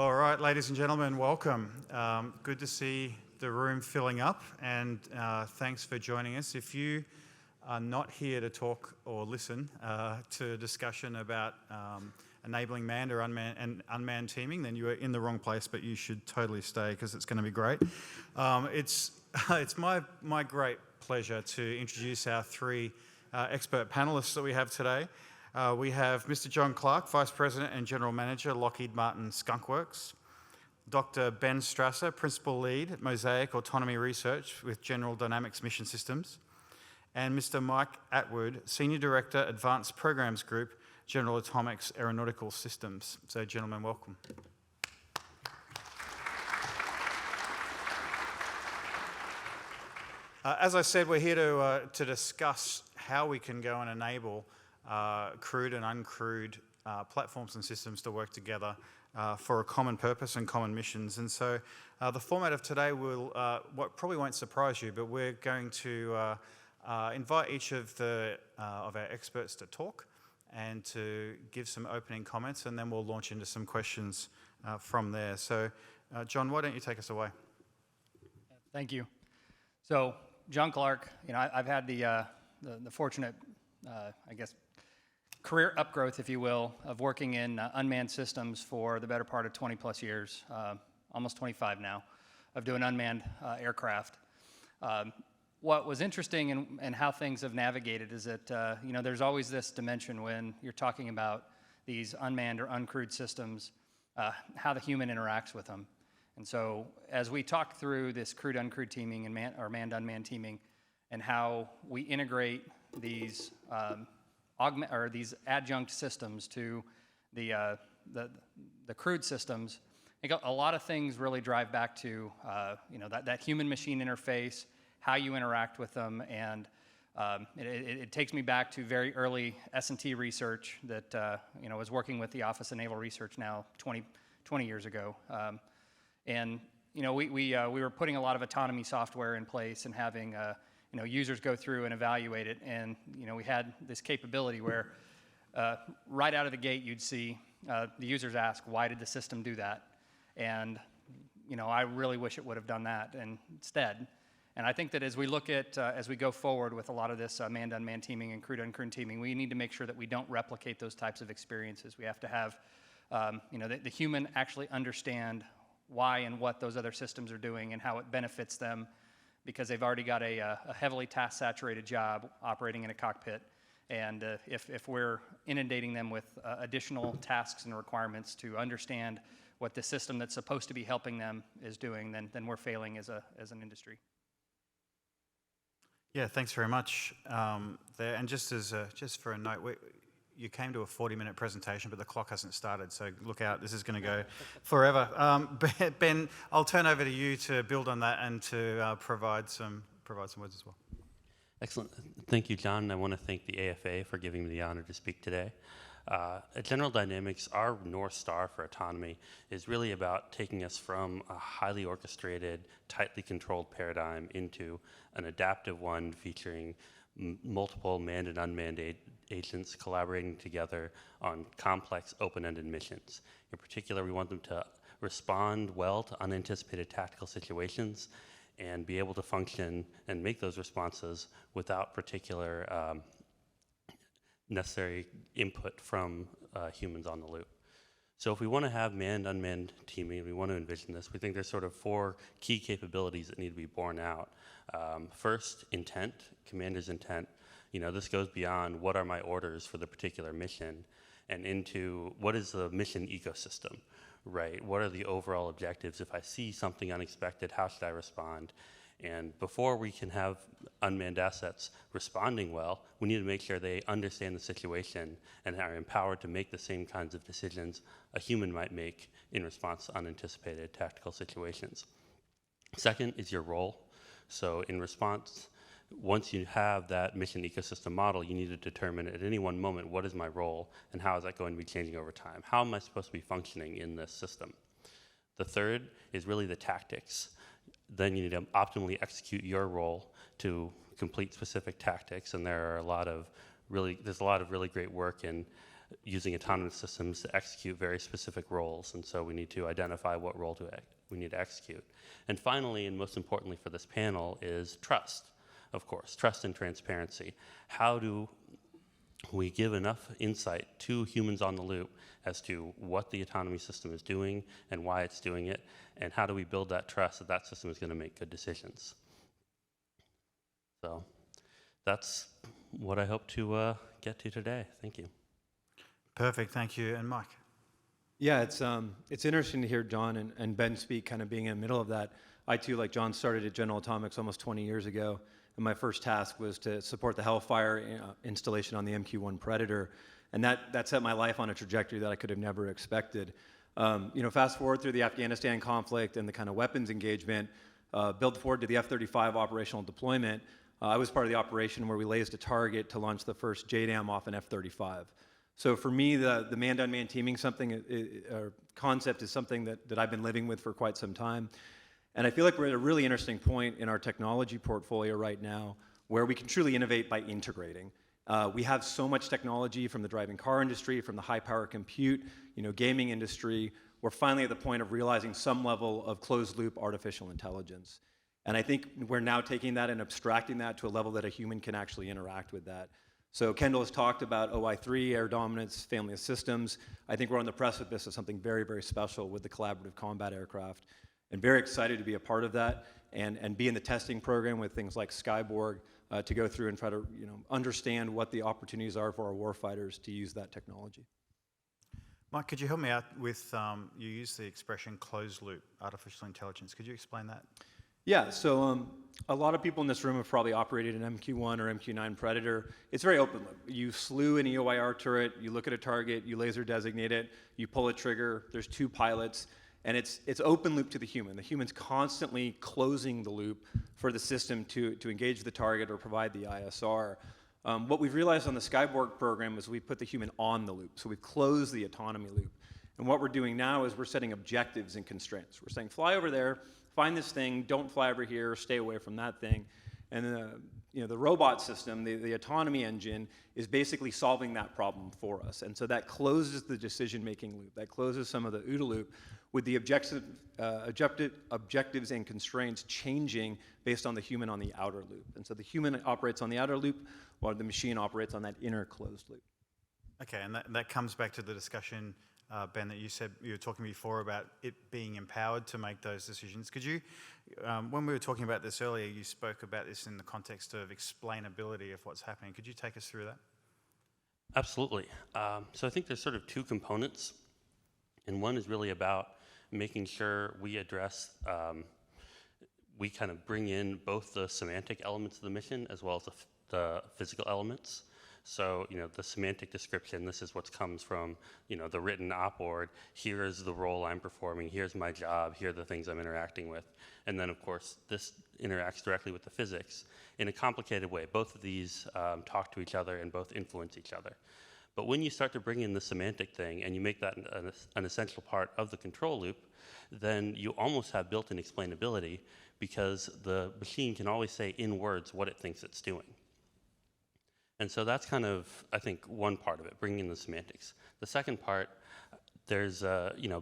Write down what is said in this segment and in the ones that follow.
All right, ladies and gentlemen, welcome. Good to see the room filling up, and thanks for joining us. If you are not here to talk or listen to a discussion about enabling manned or unmanned teaming, then you are in the wrong place, but you should totally stay because it's going to be great. It's my great pleasure to introduce our three expert panelists that we have today. We have Mr. John Clark, Vice President and General Manager, Lockheed Martin Skunk Works. Dr. Ben Strasser, Principal Lead at Mosaic Autonomy Research with General Dynamics Mission Systems. And Mr. Mike Atwood, Senior Director, Advanced Programs Group, General Atomics Aeronautical Systems. So, gentlemen, welcome. As I said, we're here to discuss how we can go and enable crewed and uncrewed platforms and systems to work together for a common purpose and common missions. And so the format of today will, what probably won't surprise you, but we're going to invite each of our experts to talk and to give some opening comments, and then we'll launch into some questions from there. So, John, why don't you take us away? Thank you. So, John Clark, I've had the fortunate, career upgrowth, if you will, of working in unmanned systems for the better part of 20 plus years, almost 25 now, of doing unmanned aircraft. What was interesting and how things have navigated is that, there's always this dimension when you're talking about these unmanned or uncrewed systems, how the human interacts with them. And so as we talk through this crewed-uncrewed teaming and manned-unmanned teaming and how we integrate these these adjunct systems to the crewed systems, a lot of things really drive back to that human-machine interface, how you interact with them, and it takes me back to very early S&T research that was working with the Office of Naval Research now 20 years ago, we were putting a lot of autonomy software in place and having users go through and evaluate it, and we had this capability where right out of the gate you'd see the users ask, why did the system do that? And I really wish it would have done that instead. And I think that as we look at, as we go forward with a lot of this manned-unmanned teaming and crewed-uncrewed teaming, we need to make sure that we don't replicate those types of experiences. We have to have the human actually understand why and what those other systems are doing and how it benefits them, because they've already got a heavily task-saturated job operating in a cockpit. And if we're inundating them with additional tasks and requirements to understand what the system that's supposed to be helping them is doing, then we're failing as an industry. Yeah, thanks very much there. And just for a note, you came to a 40-minute presentation, but the clock hasn't started, so look out. This is going to go forever. Ben, I'll turn over to you to build on that and to provide some words as well. Excellent. Thank you, John. I want to thank the AFA for giving me the honor to speak today. At General Dynamics, our North Star for autonomy is really about taking us from a highly orchestrated, tightly controlled paradigm into an adaptive one featuring multiple manned and unmanned agents collaborating together on complex, open-ended missions. In particular, we want them to respond well to unanticipated tactical situations and be able to function and make those responses without particular necessary input from humans on the loop. So if we want to have manned-unmanned teaming, we want to envision this, we think there's sort of four key capabilities that need to be borne out. First, intent, commander's intent. This goes beyond what are my orders for the particular mission and into what is the mission ecosystem, right? What are the overall objectives? If I see something unexpected, how should I respond? And before we can have unmanned assets responding well, we need to make sure they understand the situation and are empowered to make the same kinds of decisions a human might make in response to unanticipated tactical situations. Second is your role. So in response, once you have that mission ecosystem model, you need to determine at any one moment, what is my role and how is that going to be changing over time? How am I supposed to be functioning in this system? The third is really the tactics. Then you need to optimally execute your role to complete specific tactics, and there's a lot of really great work in using autonomous systems to execute very specific roles. And so we need to identify what role we need to execute. And finally, and most importantly for this panel, is trust, of course, trust and transparency. How do we give enough insight to humans on the loop as to what the autonomy system is doing and why it's doing it, and how do we build that trust that that system is going to make good decisions? So that's what I hope to get to today. Thank you. Perfect, thank you. And Mike? Yeah, it's interesting to hear John and Ben speak, kind of being in the middle of that. I too, like John, started at General Atomics almost 20 years ago, and my first task was to support the Hellfire installation on the MQ-1 Predator, and that set my life on a trajectory that I could have never expected. Fast forward through the Afghanistan conflict and the kind of weapons engagement, build forward to the F-35 operational deployment. I was part of the operation where we lased a target to launch the first JDAM off an F-35. So for me, the manned-unmanned teaming concept is something that I've been living with for quite some time. And I feel like we're at a really interesting point in our technology portfolio right now where we can truly innovate by integrating. We have so much technology from the driving car industry, from the high-power compute, gaming industry. We're finally at the point of realizing some level of closed-loop artificial intelligence. And I think we're now taking that and abstracting that to a level that a human can actually interact with that. So Kendall has talked about OI3, air dominance, family of systems. I think we're on the precipice of something very, very special with the collaborative combat aircraft. And very excited to be a part of that and be in the testing program with things like Skyborg to go through and try to understand what the opportunities are for our warfighters to use that technology. Mike, could you help me out with, you used the expression closed loop artificial intelligence. Could you explain that? Yeah, so a lot of people in this room have probably operated an MQ-1 or MQ-9 Predator. It's very open loop. You slew an EOIR turret, you look at a target, you laser designate it, you pull a trigger, there's two pilots, and it's open loop to the human. The human's constantly closing the loop for the system to engage the target or provide the ISR. What we've realized on the Skyborg program is we put the human on the loop, so we've closed the autonomy loop. And what we're doing now is we're setting objectives and constraints. We're saying, fly over there, find this thing, don't fly over here, stay away from that thing. And the robot system, the autonomy engine, is basically solving that problem for us. And so that closes the decision-making loop. That closes some of the OODA loop with the objectives and constraints changing based on the human on the outer loop. And so the human operates on the outer loop while the machine operates on that inner closed loop. Okay, and that comes back to the discussion, Ben, that you said you were talking before about it being empowered to make those decisions. Could you, when we were talking about this earlier, you spoke about this in the context of explainability of what's happening. Could you take us through that? Absolutely. So I think there's sort of two components, and one is really about making sure we address, we kind of bring in both the semantic elements of the mission as well as the physical elements. So, the semantic description, this is what comes from, the written op board. Here is the role I'm performing. Here's my job. Here are the things I'm interacting with. And then, of course, this interacts directly with the physics in a complicated way. Both of these talk to each other and both influence each other. But when you start to bring in the semantic thing and you make that an essential part of the control loop, then you almost have built-in explainability because the machine can always say in words what it thinks it's doing. And so that's kind of, I think, one part of it, bringing in the semantics. The second part, there's,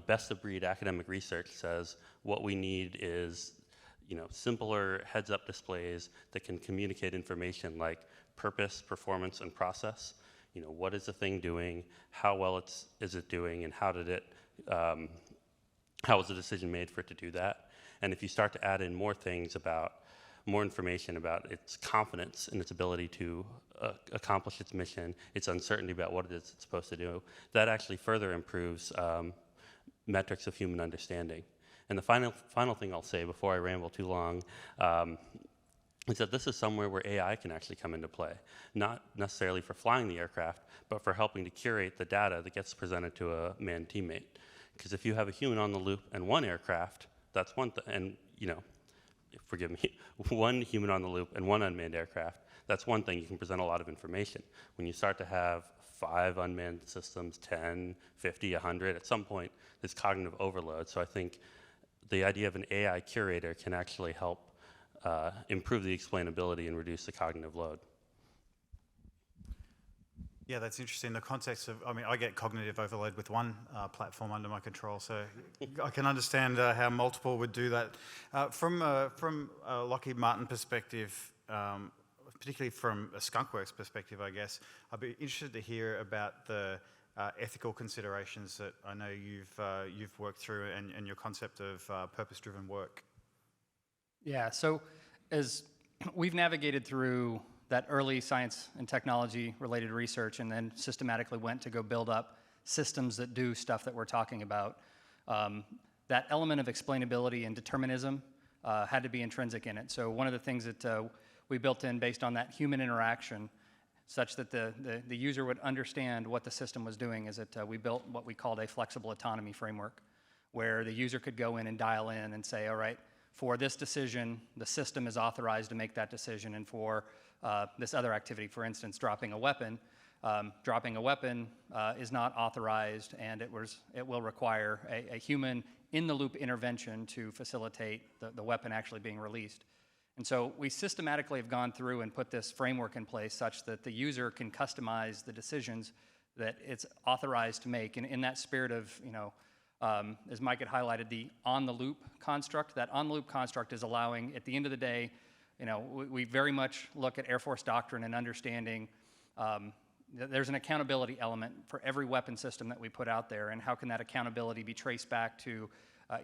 best of breed academic research says what we need is, simpler heads-up displays that can communicate information like purpose, performance, and process. What is the thing doing? How well is it doing? And how did it? How was the decision made for it to do that? And if you start to add in more things about more information about its confidence in its ability to accomplish its mission, its uncertainty about what it is it's supposed to do, that actually further improves metrics of human understanding. And the final thing I'll say before I ramble too long is that this is somewhere where AI can actually come into play, not necessarily for flying the aircraft, but for helping to curate the data that gets presented to a manned teammate. Because if you have a human on the loop and one aircraft, that's one thing, and forgive me, one human on the loop and one unmanned aircraft, that's one thing, you can present a lot of information. When you start to have 5 unmanned systems, 10, 50, 100, at some point, there's cognitive overload. So I think the idea of an AI curator can actually help improve the explainability and reduce the cognitive load. Yeah, that's interesting. The context of, I mean, I get cognitive overload with one platform under my control, so I can understand how multiple would do that. From a Lockheed Martin perspective, particularly from a Skunkworks perspective, I guess, I'd be interested to hear about the ethical considerations that I know you've worked through and your concept of purpose-driven work. Yeah, so as we've navigated through that early science and technology related research and then systematically went to go build up systems that do stuff that we're talking about, that element of explainability and determinism had to be intrinsic in it. So one of the things that we built in based on that human interaction such that the user would understand what the system was doing is that we built what we called a flexible autonomy framework, where the user could go in and dial in and say, all right, for this decision, the system is authorized to make that decision, and for this other activity, for instance, dropping a weapon is not authorized, and it will require a human in-the-loop intervention to facilitate the weapon actually being released. And so we systematically have gone through and put this framework in place such that the user can customize the decisions that it's authorized to make. And in that spirit of, as Mike had highlighted, the on-the-loop construct, that on-the-loop construct is allowing, at the end of the day, we very much look at Air Force doctrine and understanding there's an accountability element for every weapon system that we put out there, and how can that accountability be traced back to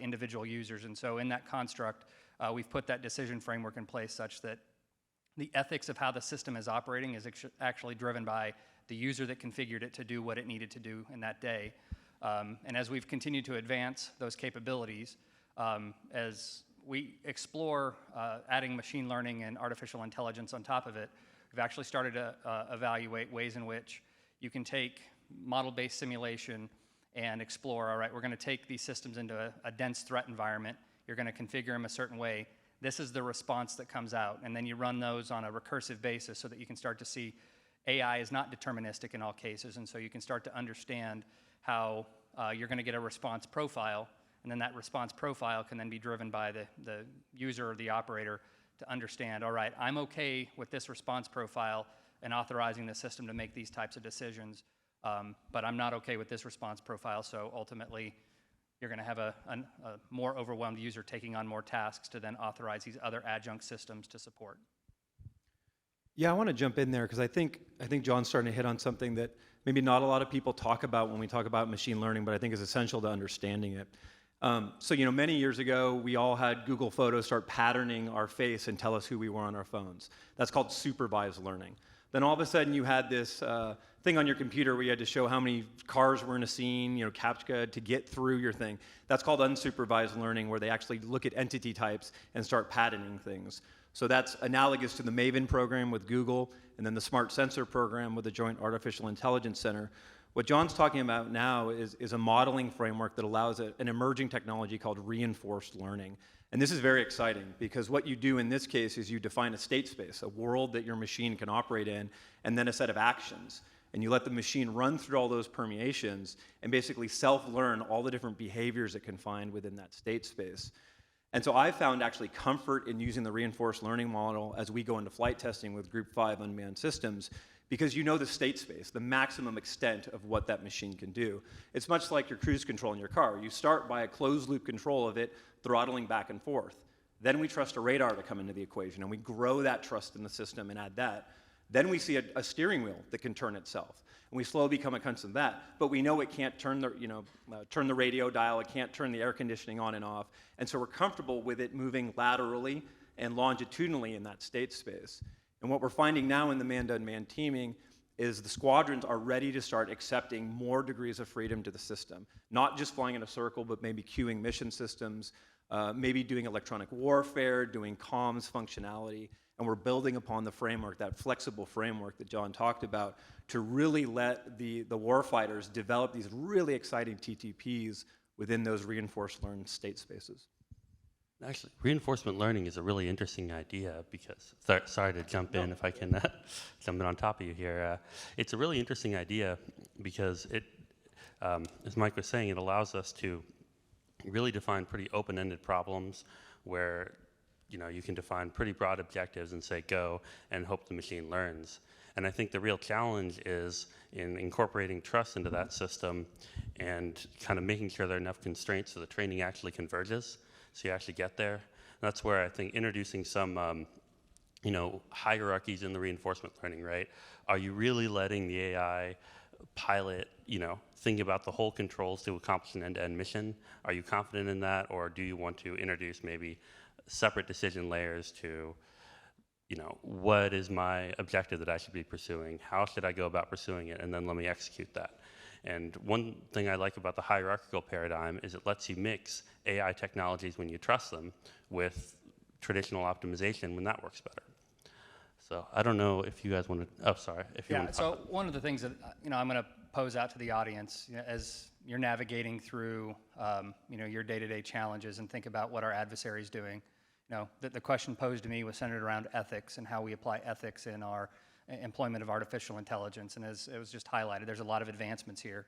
individual users. And so in that construct, we've put that decision framework in place such that the ethics of how the system is operating is actually driven by the user that configured it to do what it needed to do in that day. And as we've continued to advance those capabilities, as we explore adding machine learning and artificial intelligence on top of it, we've actually started to evaluate ways in which you can take model-based simulation and explore, all right, we're going to take these systems into a dense threat environment. You're going to configure them a certain way. This is the response that comes out. And then you run those on a recursive basis so that you can start to see AI is not deterministic in all cases. And so you can start to understand how you're going to get a response profile. And then that response profile can then be driven by the user or the operator to understand, all right, I'm okay with this response profile and authorizing the system to make these types of decisions, but I'm not okay with this response profile, so ultimately you're going to have a more overwhelmed user taking on more tasks to then authorize these other adjunct systems to support. Yeah, I want to jump in there because I think John's starting to hit on something that maybe not a lot of people talk about when we talk about machine learning, but I think is essential to understanding it. So many years ago, we all had Google Photos start patterning our face and tell us who we were on our phones. That's called supervised learning. Then all of a sudden, you had this thing on your computer where you had to show how many cars were in a scene, CAPTCHA, to get through your thing. That's called unsupervised learning, where they actually look at entity types and start patterning things. So that's analogous to the MAVEN program with Google, and then the Smart Sensor program with the Joint Artificial Intelligence Center. What John's talking about now is a modeling framework that allows an emerging technology called reinforced learning. And this is very exciting because what you do in this case is you define a state space, a world that your machine can operate in, and then a set of actions. And you let the machine run through all those permeations and basically self-learn all the different behaviors it can find within that state space. And so I found actually comfort in using the reinforced learning model as we go into flight testing with Group 5 unmanned systems, because you know the state space, the maximum extent of what that machine can do. It's much like your cruise control in your car. You start by a closed loop control of it, throttling back and forth. Then we trust a radar to come into the equation, and we grow that trust in the system and add that. Then we see a steering wheel that can turn itself, and we slowly become accustomed to that. But we know it can't turn the radio dial, it can't turn the air conditioning on and off, and so we're comfortable with it moving laterally and longitudinally in that state space. And what we're finding now in the manned-unmanned teaming is the squadrons are ready to start accepting more degrees of freedom to the system. Not just flying in a circle, but maybe queuing mission systems, maybe doing electronic warfare, doing comms functionality. And we're building upon the framework, that flexible framework that John talked about, to really let the warfighters develop these really exciting TTPs within those reinforced learned state spaces. Actually, reinforcement learning is a really interesting idea because, sorry to jump in if I can jump in on top of you here. It's a really interesting idea because it, as Mike was saying, it allows us to really define pretty open-ended problems where you can define pretty broad objectives and say go and hope the machine learns. And I think the real challenge is in incorporating trust into that system and kind of making sure there are enough constraints so the training actually converges, so you actually get there. That's where I think introducing some hierarchies in the reinforcement learning, right? Are you really letting the AI pilot, think about the whole controls to accomplish an end-to-end mission? Are you confident in that, or do you want to introduce maybe separate decision layers to, what is my objective that I should be pursuing? How should I go about pursuing it? And then let me execute that. And one thing I like about the hierarchical paradigm is it lets you mix AI technologies when you trust them with traditional optimization when that works better. So I don't know if you guys want to, if you want to so one of the things that, I'm going to pose out to the audience as you're navigating through, your day-to-day challenges and think about what our adversary is doing. The question posed to me was centered around ethics and how we apply ethics in our employment of artificial intelligence. And as it was just highlighted, there's a lot of advancements here.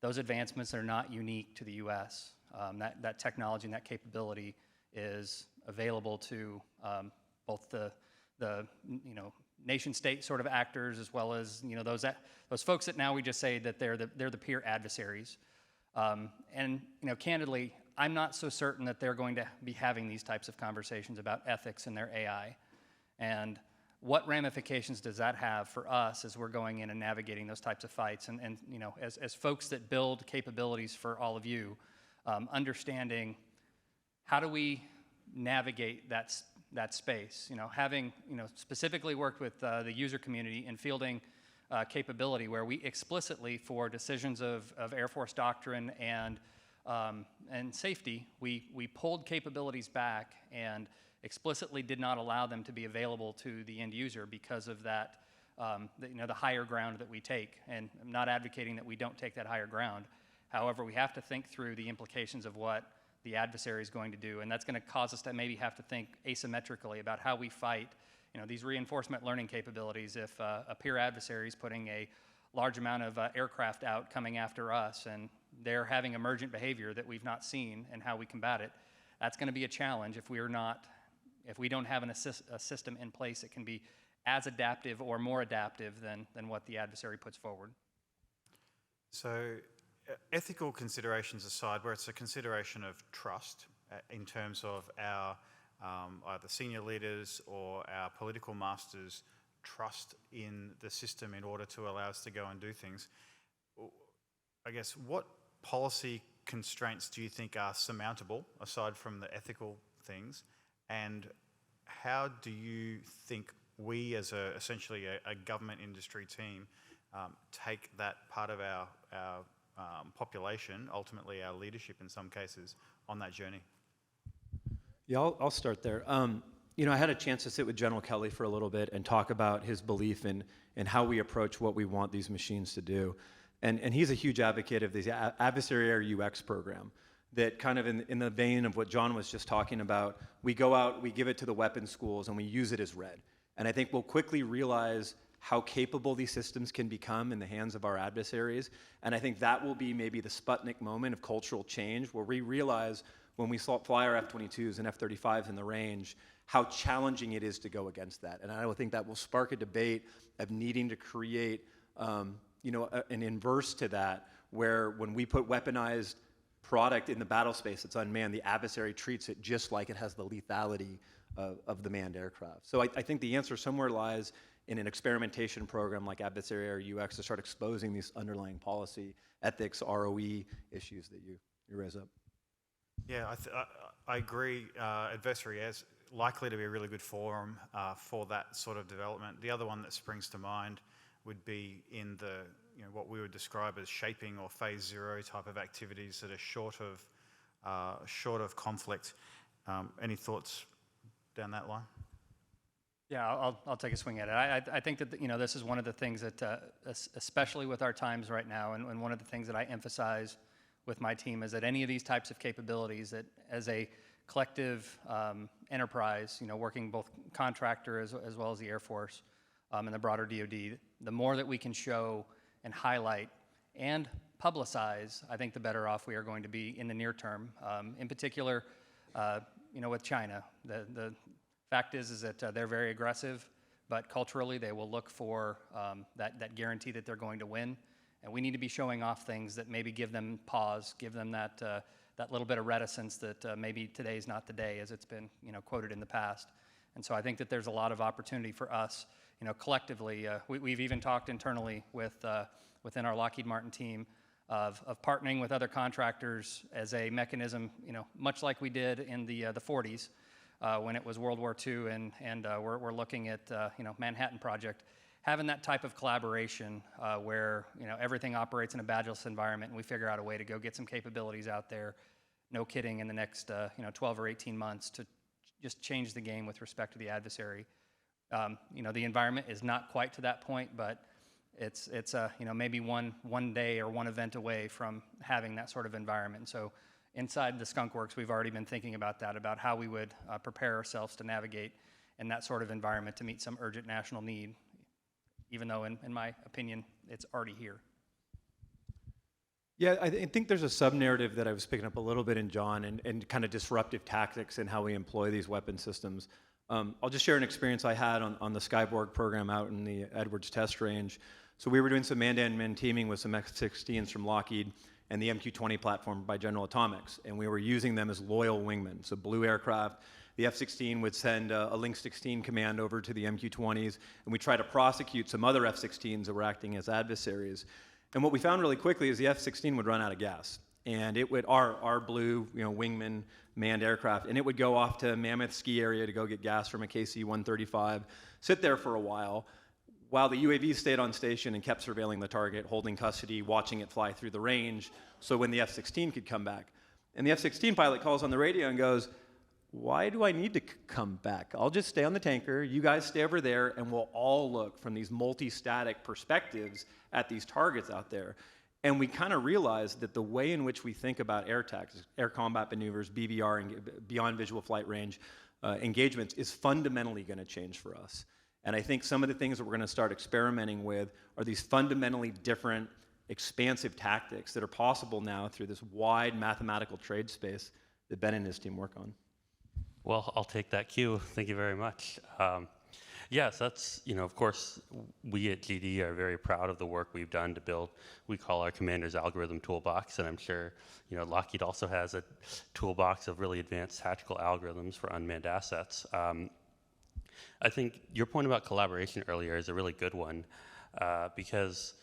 Those advancements are not unique to the U.S. That technology and that capability is available to both the nation-state sort of actors, as well as those folks that now we just say that they're the peer adversaries. And candidly, I'm not so certain that they're going to be having these types of conversations about ethics in their AI. And what ramifications does that have for us as we're going in and navigating those types of fights? And as folks that build capabilities for all of you, understanding how do we navigate that space? Having specifically worked with the user community in fielding capability where we explicitly, for decisions of Air Force doctrine and safety, we pulled capabilities back and explicitly did not allow them to be available to the end user because of that, the higher ground that we take. And I'm not advocating that we don't take that higher ground. However, we have to think through the implications of what the adversary is going to do, and that's going to cause us to maybe have to think asymmetrically about how we fight these reinforcement learning capabilities. If a peer adversary is putting a large amount of aircraft out coming after us and they're having emergent behavior that we've not seen, and how we combat it, that's going to be a challenge if we don't have a system in place that can be as adaptive or more adaptive than what the adversary puts forward. So ethical considerations aside, where it's a consideration of trust in terms of our either senior leaders or our political masters' trust in the system in order to allow us to go and do things, I guess, what policy constraints do you think are surmountable aside from the ethical things, and how do you think we as essentially a government industry team take that part of our population, ultimately our leadership in some cases, on that journey? Yeah, I'll start there. I had a chance to sit with General Kelly for a little bit and talk about his belief in how we approach what we want these machines to do. And he's a huge advocate of this adversary UX program that kind of in the vein of what John was just talking about, we go out, we give it to the weapons schools, and we use it as red. And I think we'll quickly realize how capable these systems can become in the hands of our adversaries. And I think that will be maybe the Sputnik moment of cultural change, where we realize when we fly our F-22s and F-35s in the range, how challenging it is to go against that. And I would think that will spark a debate of needing to create an inverse to that, where when we put weaponized product in the battle space that's unmanned, the adversary treats it just like it has the lethality of the manned aircraft. So I think the answer somewhere lies in an experimentation program like adversary UX to start exposing these underlying policy, ethics, ROE issues that you raise up. Yeah, I agree. Adversary is likely to be a really good forum for that sort of development. The other one that springs to mind would be in the what we would describe as shaping or phase zero type of activities that are short of conflict. Any thoughts down that line? Yeah, I'll take a swing at it. I think that this is one of the things that, especially with our times right now, and one of the things that I emphasize with my team is that any of these types of capabilities, that as a collective enterprise, working both contractor as well as the Air Force and the broader DoD, the more that we can show and highlight and publicize, I think the better off we are going to be in the near term. In particular, with China, Fact is that they're very aggressive, but culturally they will look for that guarantee that they're going to win. And we need to be showing off things that maybe give them pause, give them that little bit of reticence that maybe today's not the day, as it's been quoted in the past. And so I think that there's a lot of opportunity for us, collectively. We've even talked internally within our Lockheed Martin team of partnering with other contractors as a mechanism, much like we did in the 40s when it was World War II, and we're looking at Manhattan Project, having that type of collaboration where everything operates in a badgeless environment, and we figure out a way to go get some capabilities out there. No kidding, in the next 12 or 18 months to just change the game with respect to the adversary. The environment is not quite to that point, but it's maybe one day or one event away from having that sort of environment. So inside the Skunk Works, we've already been thinking about that, about how we would prepare ourselves to navigate in that sort of environment to meet some urgent national need, even though, in my opinion, it's already here. Yeah, I think there's a sub-narrative that I was picking up a little bit in John, and kind of disruptive tactics and how we employ these weapon systems. I'll just share an experience I had on the Skyborg program out in the Edwards test range. So we were doing some man-to-man teaming with some F-16s from Lockheed and the MQ-20 platform by General Atomics, and we were using them as loyal wingmen, so blue aircraft. The F-16 would send a Link 16 command over to the MQ-20s, and we try to prosecute some other F-16s that were acting as adversaries. And what we found really quickly is the F-16 would run out of gas, and it would, our blue wingman manned aircraft, and it would go off to Mammoth Ski Area to go get gas from a KC-135, sit there for a while the UAVs stayed on station and kept surveilling the target, holding custody, watching it fly through the range, so when the F-16 could come back. And the F-16 pilot calls on the radio and goes, "Why do I need to come back? I'll just stay on the tanker, you guys stay over there, and we'll all look from these multi-static perspectives at these targets out there." And we kind of realized that the way in which we think about air tactics, air combat maneuvers, BVR, and beyond visual flight range engagements is fundamentally going to change for us. And I think some of the things that we're going to start experimenting with are these fundamentally different, expansive tactics that are possible now through this wide mathematical trade space that Ben and his team work on. Well, I'll take that cue. Thank you very much. Yes, that's, of course, we at GD are very proud of the work we've done to build, we call our Commander's Algorithm Toolbox, and I'm sure, Lockheed also has a toolbox of really advanced tactical algorithms for unmanned assets. I think your point about collaboration earlier is a really good one, because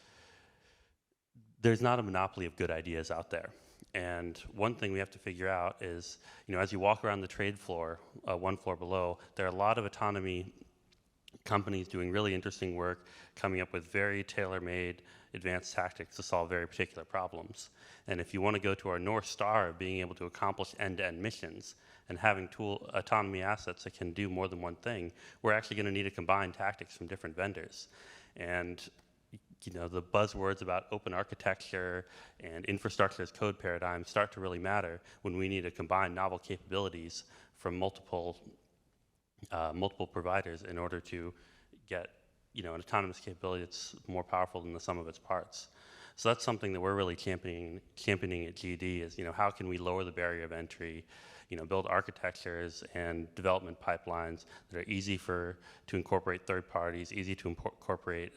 there's not a monopoly of good ideas out there. And one thing we have to figure out is, as you walk around the trade floor, one floor below, there are a lot of autonomy companies doing really interesting work, coming up with very tailor-made advanced tactics to solve very particular problems. And if you want to go to our North Star of being able to accomplish end-to-end missions and having autonomy assets that can do more than one thing, we're actually going to need to combine tactics from different vendors. And the buzzwords about open architecture and infrastructure as code paradigms start to really matter when we need to combine novel capabilities from multiple providers in order to get an autonomous capability that's more powerful than the sum of its parts. So that's something that we're really championing at GD is how can we lower the barrier of entry, build architectures and development pipelines that are easy to incorporate third parties, easy to incorporate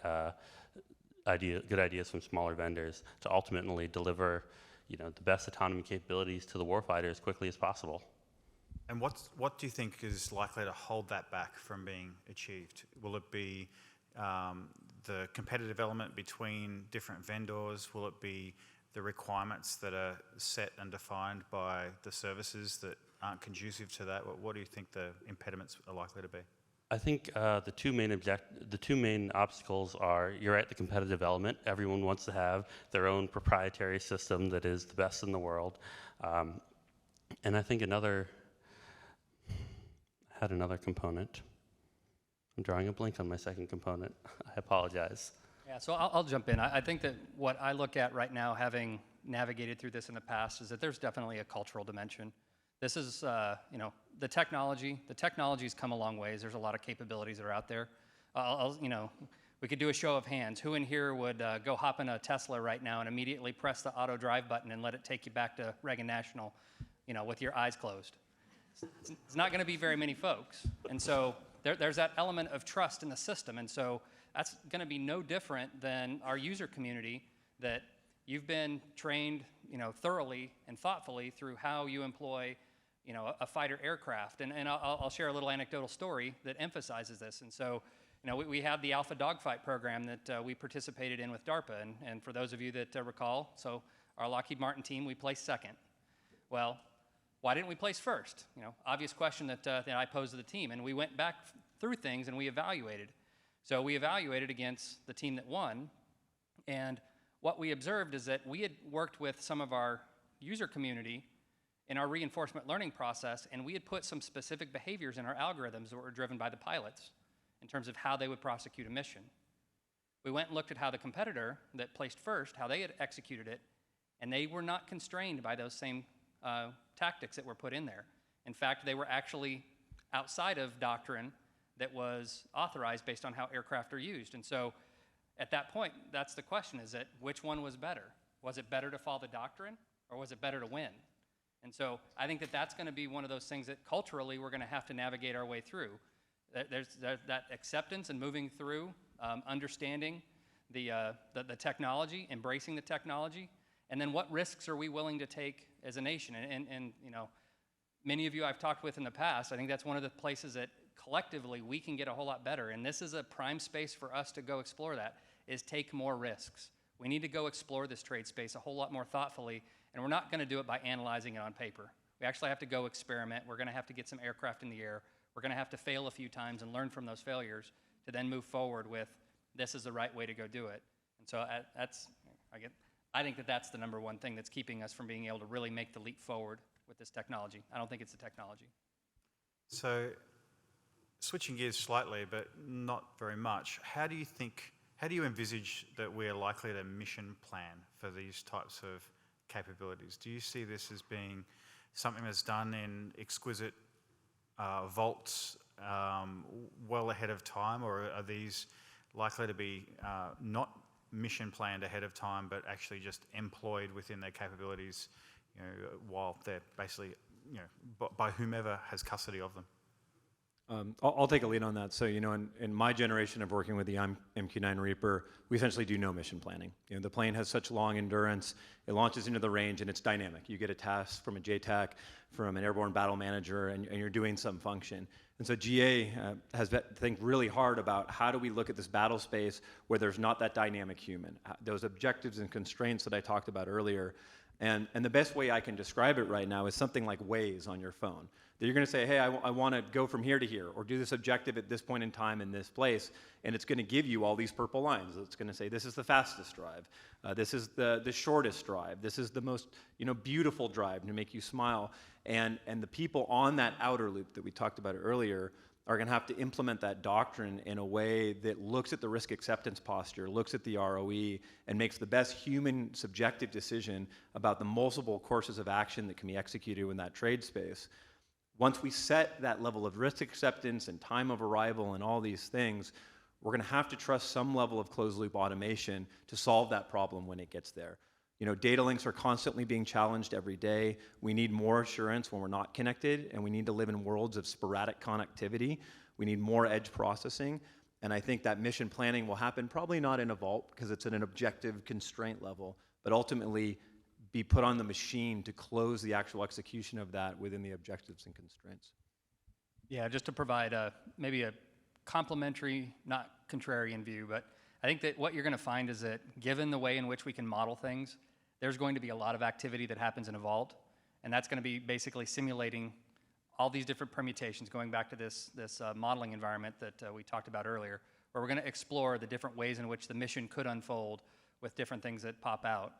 good ideas from smaller vendors to ultimately deliver the best autonomy capabilities to the warfighter as quickly as possible. And what do you think is likely to hold that back from being achieved? Will it be the competitive element between different vendors? Will it be the requirements that are set and defined by the services that aren't conducive to that? What do you think the impediments are likely to be? I think the two main obstacles are, you're right, the competitive element. Everyone wants to have their own proprietary system that is the best in the world. And I think another component. I'm drawing a blank on my second component. I apologize. Yeah, so I'll jump in. I think that what I look at right now, having navigated through this in the past, is that there's definitely a cultural dimension. This is, the technology. The technology's come a long ways. There's a lot of capabilities that are out there. We could do a show of hands. Who in here would go hop in a Tesla right now and immediately press the auto drive button and let it take you back to Reagan National, with your eyes closed? it's not going to be very many folks. And so there's that element of trust in the system. And so that's going to be no different than our user community, that you've been trained, thoroughly and thoughtfully through how you employ, a fighter aircraft. And I'll share a little anecdotal story that emphasizes this. And so, we have the Alpha Dogfight program that we participated in with DARPA. And for those of you that recall, so our Lockheed Martin team, we placed second. Well, why didn't we place first? Obvious question that I posed to the team. And we went back through things and we evaluated. So we evaluated against the team that won. And what we observed is that we had worked with some of our user community in our reinforcement learning process, and we had put some specific behaviors in our algorithms that were driven by the pilots in terms of how they would prosecute a mission. We went and looked at how the competitor that placed first, how they had executed it, and they were not constrained by those same tactics that were put in there. In fact, they were actually outside of doctrine that was authorized based on how aircraft are used. And so at that point, that's the question, is that which one was better? Was it better to follow the doctrine, or was it better to win? And so I think that that's going to be one of those things that culturally we're going to have to navigate our way through. There's that acceptance and moving through, understanding the technology, embracing the technology, and then what risks are we willing to take as a nation? And many of you I've talked with in the past, I think that's one of the places that collectively we can get a whole lot better. And this is a prime space for us to go explore that, is take more risks. We need to go explore this trade space a whole lot more thoughtfully, and we're not going to do it by analyzing it on paper. We actually have to go experiment. We're going to have to get some aircraft in the air. We're going to have to fail a few times and learn from those failures to then move forward with, this is the right way to go do it. And so I think that that's the number one thing that's keeping us from being able to really make the leap forward with this technology. I don't think it's the technology. So, switching gears slightly, but not very much, how do you envisage that we're likely to mission plan for these types of capabilities? Do you see this as being something that's done in exquisite vaults well ahead of time, or are these likely to be not mission planned ahead of time, but actually just employed within their capabilities, while they're basically, by whomever has custody of them? I'll take a lead on that. So, in my generation of working with the MQ-9 Reaper, we essentially do no mission planning. The plane has such long endurance, it launches into the range, and it's dynamic. You get a task from a JTAC, from an airborne battle manager, and you're doing some function. And so GA has to think really hard about, how do we look at this battle space where there's not that dynamic human, those objectives and constraints that I talked about earlier. And the best way I can describe it right now is something like Waze on your phone. That you're going to say, hey, I want to go from here to here, or do this objective at this point in time in this place, and it's going to give you all these purple lines. It's going to say, this is the fastest drive, this is the shortest drive, this is the most beautiful drive to make you smile. And the people on that outer loop that we talked about earlier are going to have to implement that doctrine in a way that looks at the risk acceptance posture, looks at the ROE, and makes the best human subjective decision about the multiple courses of action that can be executed in that trade space. Once we set that level of risk acceptance and time of arrival and all these things, we're going to have to trust some level of closed-loop automation to solve that problem when it gets there. Data links are constantly being challenged every day. We need more assurance when we're not connected, and we need to live in worlds of sporadic connectivity. We need more edge processing, and I think that mission planning will happen probably not in a vault because it's at an objective constraint level, but ultimately be put on the machine to close the actual execution of that within the objectives and constraints. Yeah, just to provide maybe a complementary, not contrarian view, but I think that what you're going to find is that given the way in which we can model things, there's going to be a lot of activity that happens in a vault, and that's going to be basically simulating all these different permutations, going back to this modeling environment that we talked about earlier, where we're going to explore the different ways in which the mission could unfold with different things that pop out.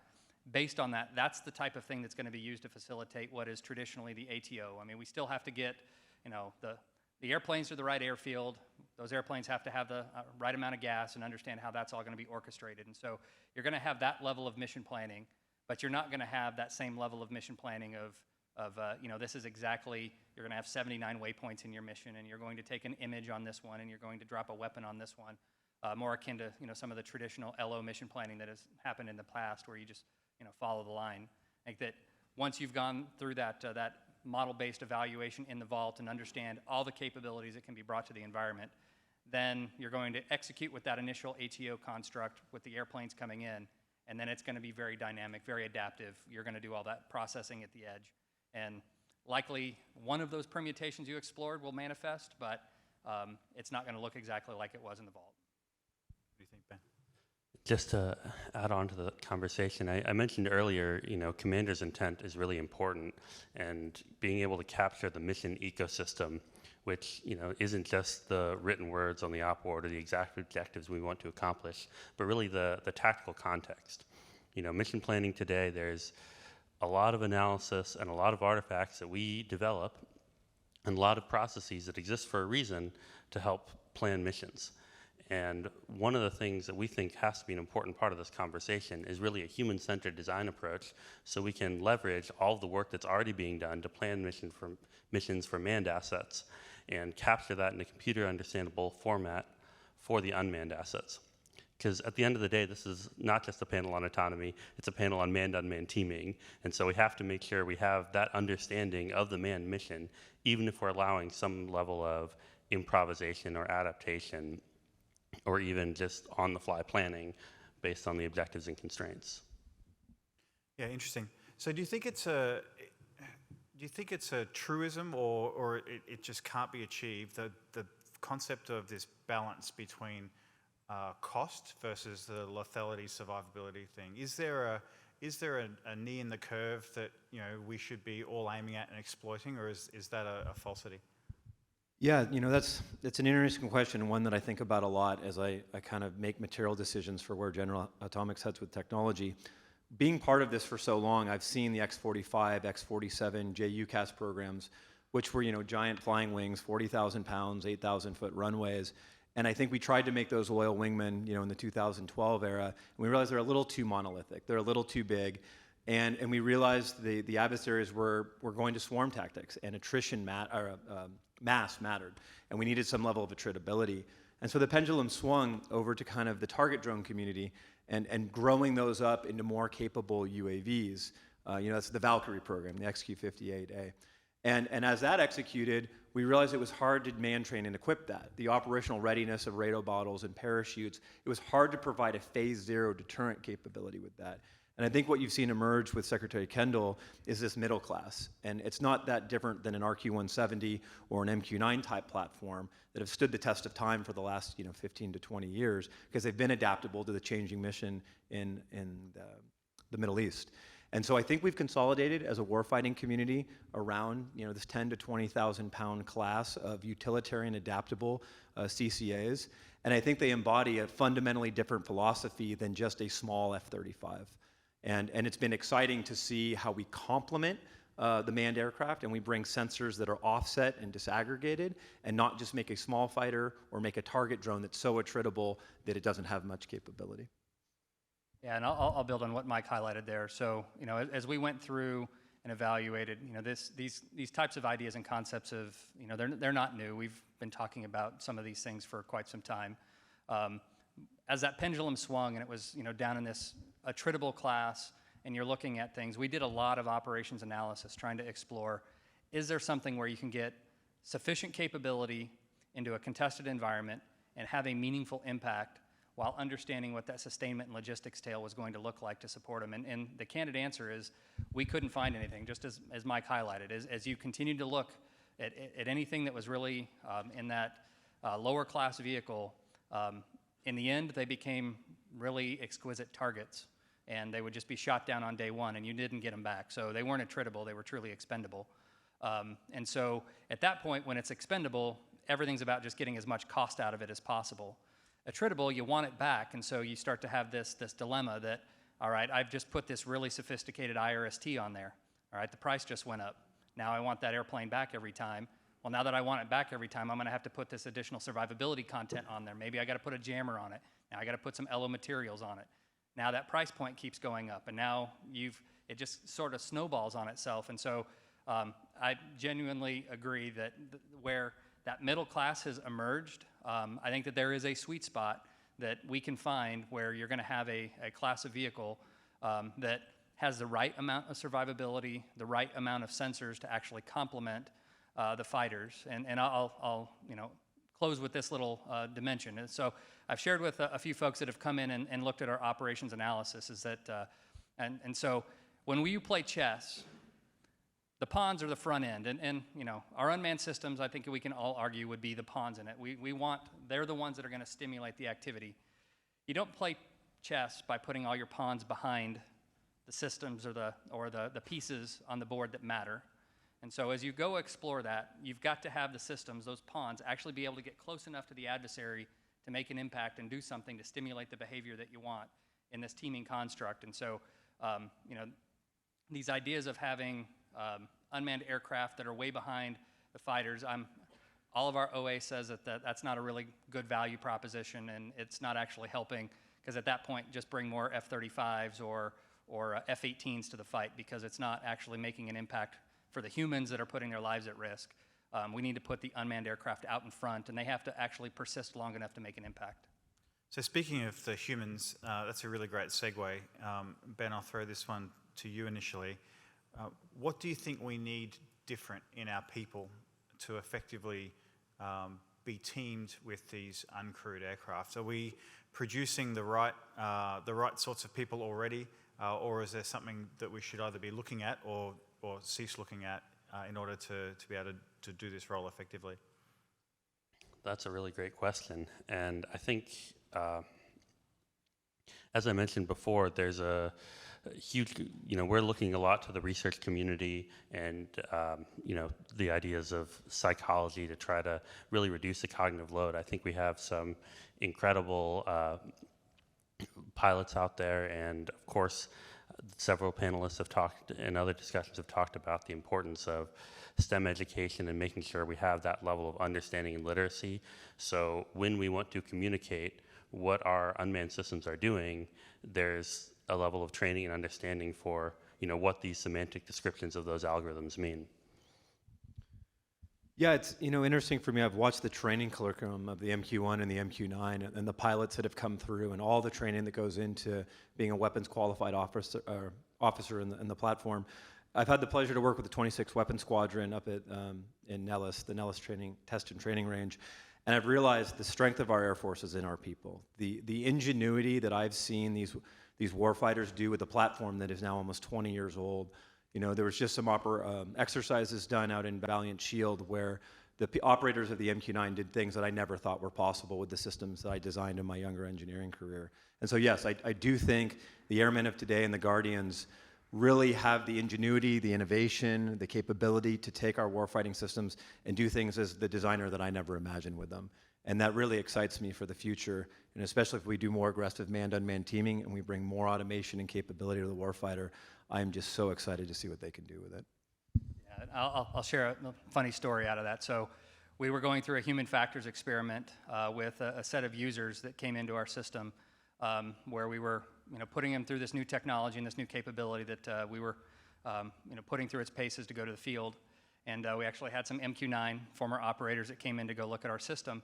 Based on that, that's the type of thing that's going to be used to facilitate what is traditionally the ATO. I mean, we still have to get, the airplanes to the right airfield. Those airplanes have to have the right amount of gas and understand how that's all going to be orchestrated. And so you're going to have that level of mission planning, but you're not going to have that same level of mission planning of this is exactly, you're going to have 79 waypoints in your mission, and you're going to take an image on this one, and you're going to drop a weapon on this one, more akin to some of the traditional LO mission planning that has happened in the past, where you just follow the line. Like that, once you've gone through that model-based evaluation in the vault and understand all the capabilities that can be brought to the environment. Then you're going to execute with that initial ATO construct with the airplanes coming in, and then it's going to be very dynamic, very adaptive. You're going to do all that processing at the edge. And likely one of those permutations you explored will manifest, but it's not going to look exactly like it was in the vault. What do you think, Ben? Just to add on to the conversation, I mentioned earlier, commander's intent is really important, and being able to capture the mission ecosystem, which isn't just the written words on the op board or the exact objectives we want to accomplish, but really the tactical context. Mission planning today, there's a lot of analysis and a lot of artifacts that we develop, and a lot of processes that exist for a reason to help plan missions. And one of the things that we think has to be an important part of this conversation is really a human-centered design approach, so we can leverage all of the work that's already being done to plan missions for manned assets and capture that in a computer-understandable format for the unmanned assets. Because at the end of the day, this is not just a panel on autonomy, it's a panel on manned-unmanned teaming. And so we have to make sure we have that understanding of the manned mission, even if we're allowing some level of improvisation or adaptation, or even just on-the-fly planning based on the objectives and constraints. Yeah, interesting. So do you think it's a truism, or it just can't be achieved, the concept of this balance between cost versus the lethality survivability thing? Is there a knee in the curve that we should be all aiming at and exploiting, or is that a falsity? Yeah, that's an interesting question, and one that I think about a lot as I kind of make material decisions for where General Atomics heads with technology. Being part of this for so long, I've seen the X-45, X-47, JUCAS programs, which were giant flying wings, 40,000 pounds, 8,000-foot runways, and I think we tried to make those loyal wingmen, in the 2012 era, and we realized they're a little too monolithic, they're a little too big. And we realized the adversaries were going to swarm tactics, and attrition mass mattered, and we needed some level of attritability. And so the pendulum swung over to kind of the target drone community and growing those up into more capable UAVs. That's the Valkyrie program, the XQ-58A. And as that executed, we realized it was hard to man train and equip that. The operational readiness of radar bottles and parachutes, it was hard to provide a phase zero deterrent capability with that. And I think what you've seen emerge with Secretary Kendall is this middle class. And it's not that different than an RQ-170 or an MQ-9 type platform that have stood the test of time for the last 15 to 20 years, because they've been adaptable to the changing mission in the Middle East. And so I think we've consolidated as a warfighting community around this 10 to 20,000 pound class of utilitarian adaptable CCAs. And I think they embody a fundamentally different philosophy than just a small F-35. And it's been exciting to see how we complement the manned aircraft, and we bring sensors that are offset and disaggregated, and not just make a small fighter or make a target drone that's so attritable that it doesn't have much capability. Yeah, and I'll build on what Mike highlighted there. So, as we went through and evaluated, these types of ideas and concepts they're not new. We've been talking about some of these things for quite some time. As that pendulum swung and it was, down in this attritable class, and you're looking at things, we did a lot of operations analysis trying to explore, is there something where you can get sufficient capability into a contested environment and have a meaningful impact while understanding what that sustainment and logistics tail was going to look like to support them? And the candid answer is we couldn't find anything, just as Mike highlighted. As you continued to look at anything that was really in that lower class vehicle, in the end, they became really exquisite targets, and they would just be shot down on day one, and you didn't get them back. So they weren't attritable, they were truly expendable. And so at that point, when it's expendable, everything's about just getting as much cost out of it as possible. Attritable, you want it back, and so you start to have this dilemma that, all right, I've just put this really sophisticated IRST on there. All right, the price just went up. Now I want that airplane back every time. Well, now that I want it back every time, I'm going to have to put this additional survivability content on there. Maybe I got to put a jammer on it. Now I got to put some LO materials on it. Now that price point keeps going up, and now it just sort of snowballs on itself. And so I genuinely agree that where that middle class has emerged, I think that there is a sweet spot that we can find where you're going to have a class of vehicle that has the right amount of survivability, the right amount of sensors to actually complement the fighters. And I'll close with this little dimension. And so I've shared with a few folks that have come in and looked at our operations analysis is that, and so when we play chess, the pawns are the front end, and our unmanned systems, I think we can all argue, would be the pawns in it. They're the ones that are going to stimulate the activity. You don't play chess by putting all your pawns behind the systems or the pieces on the board that matter. And so as you go explore that, you've got to have the systems, those pawns, actually be able to get close enough to the adversary to make an impact and do something to stimulate the behavior that you want in this teaming construct. And so, these ideas of having unmanned aircraft that are way behind the fighters, all of our OA says that's not a really good value proposition, and it's not actually helping, because at that point, just bring more F-35s or F-18s to the fight, because it's not actually making an impact for the humans that are putting their lives at risk. We need to put the unmanned aircraft out in front, and they have to actually persist long enough to make an impact. So speaking of the humans, that's a really great segue. Ben, I'll throw this one to you initially. What do you think we need different in our people to effectively be teamed with these uncrewed aircraft? Are we producing the right sorts of people already, or is there something that we should either be looking at or cease looking at in order to be able to do this role effectively? That's a really great question, and I think, as I mentioned before, there's a huge, we're looking a lot to the research community and, the ideas of psychology to try to really reduce the cognitive load. I think we have some incredible pilots out there, and of course, several panelists have talked, and other discussions have talked about the importance of STEM education and making sure we have that level of understanding and literacy. So when we want to communicate what our unmanned systems are doing, there's a level of training and understanding for what these semantic descriptions of those algorithms mean. Yeah, it's interesting for me. I've watched the training curriculum of the MQ-1 and the MQ-9, and the pilots that have come through, and all the training that goes into being a weapons qualified officer in the platform. I've had the pleasure to work with the 26th Weapons Squadron up at in Nellis, the Nellis Test and Training Range, and I've realized the strength of our Air Force is in our people. The ingenuity that I've seen these warfighters do with a platform that is now almost 20 years old. There was just some exercises done out in Valiant Shield where the operators of the MQ-9 did things that I never thought were possible with the systems that I designed in my younger engineering career. And so yes, I do think the airmen of today and the Guardians really have the ingenuity, the innovation, the capability to take our warfighting systems and do things as the designer that I never imagined with them. And that really excites me for the future, and especially if we do more aggressive manned-unmanned teaming and we bring more automation and capability to the warfighter. I'm just so excited to see what they can do with it. Yeah, I'll share a funny story out of that. So we were going through a human factors experiment with a set of users that came into our system where we were putting them through this new technology and this new capability that we were putting through its paces to go to the field. And we actually had some MQ-9 former operators that came in to go look at our system.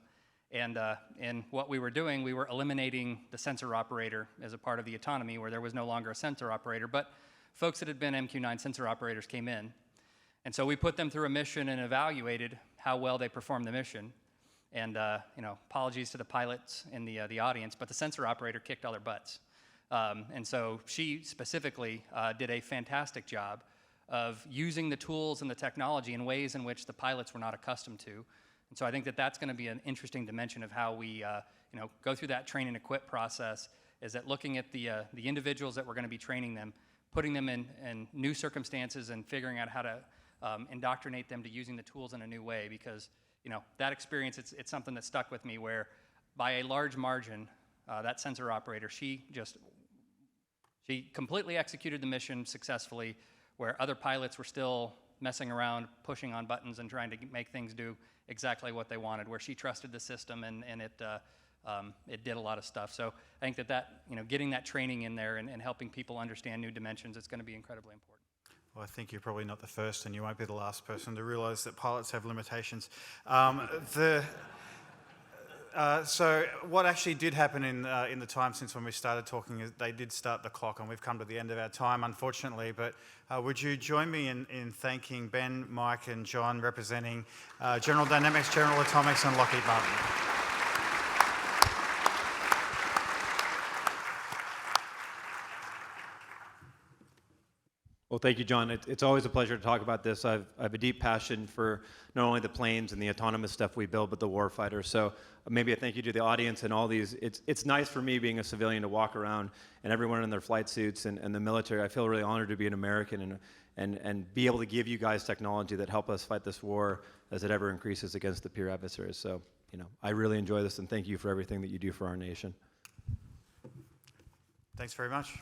And in what we were doing, we were eliminating the sensor operator as a part of the autonomy where there was no longer a sensor operator, but folks that had been MQ-9 sensor operators came in. And so we put them through a mission and evaluated how well they performed the mission. And apologies to the pilots in the audience, but the sensor operator kicked all their butts. And so she specifically did a fantastic job of using the tools and the technology in ways in which the pilots were not accustomed to. And so I think that that's going to be an interesting dimension of how we go through that train and equip process, is that looking at the individuals that we're going to be training them, putting them in new circumstances and figuring out how to indoctrinate them to using the tools in a new way, because that experience, it's something that stuck with me where by a large margin, that sensor operator, she completely executed the mission successfully, where other pilots were still messing around, pushing on buttons and trying to make things do exactly what they wanted, where she trusted the system and it did a lot of stuff. So I think that getting that training in there and helping people understand new dimensions is going to be incredibly important. Well, I think you're probably not the first, and you won't be the last person to realize that pilots have limitations. So what actually did happen in the time since when we started talking is they did start the clock, and we've come to the end of our time, unfortunately. But would you join me in thanking Ben, Mike, and John, representing General Dynamics, General Atomics, and Lockheed Martin? Well, thank you, John. It's always a pleasure to talk about this. I have a deep passion for not only the planes and the autonomous stuff we build, but the warfighter. So maybe a thank you to the audience and all these. It's nice for me being a civilian to walk around and everyone in their flight suits and the military. I feel really honored to be an American and be able to give you guys technology that help us fight this war as it ever increases against the peer adversaries. So, I really enjoy this, and thank you for everything that you do for our nation. Thanks very much.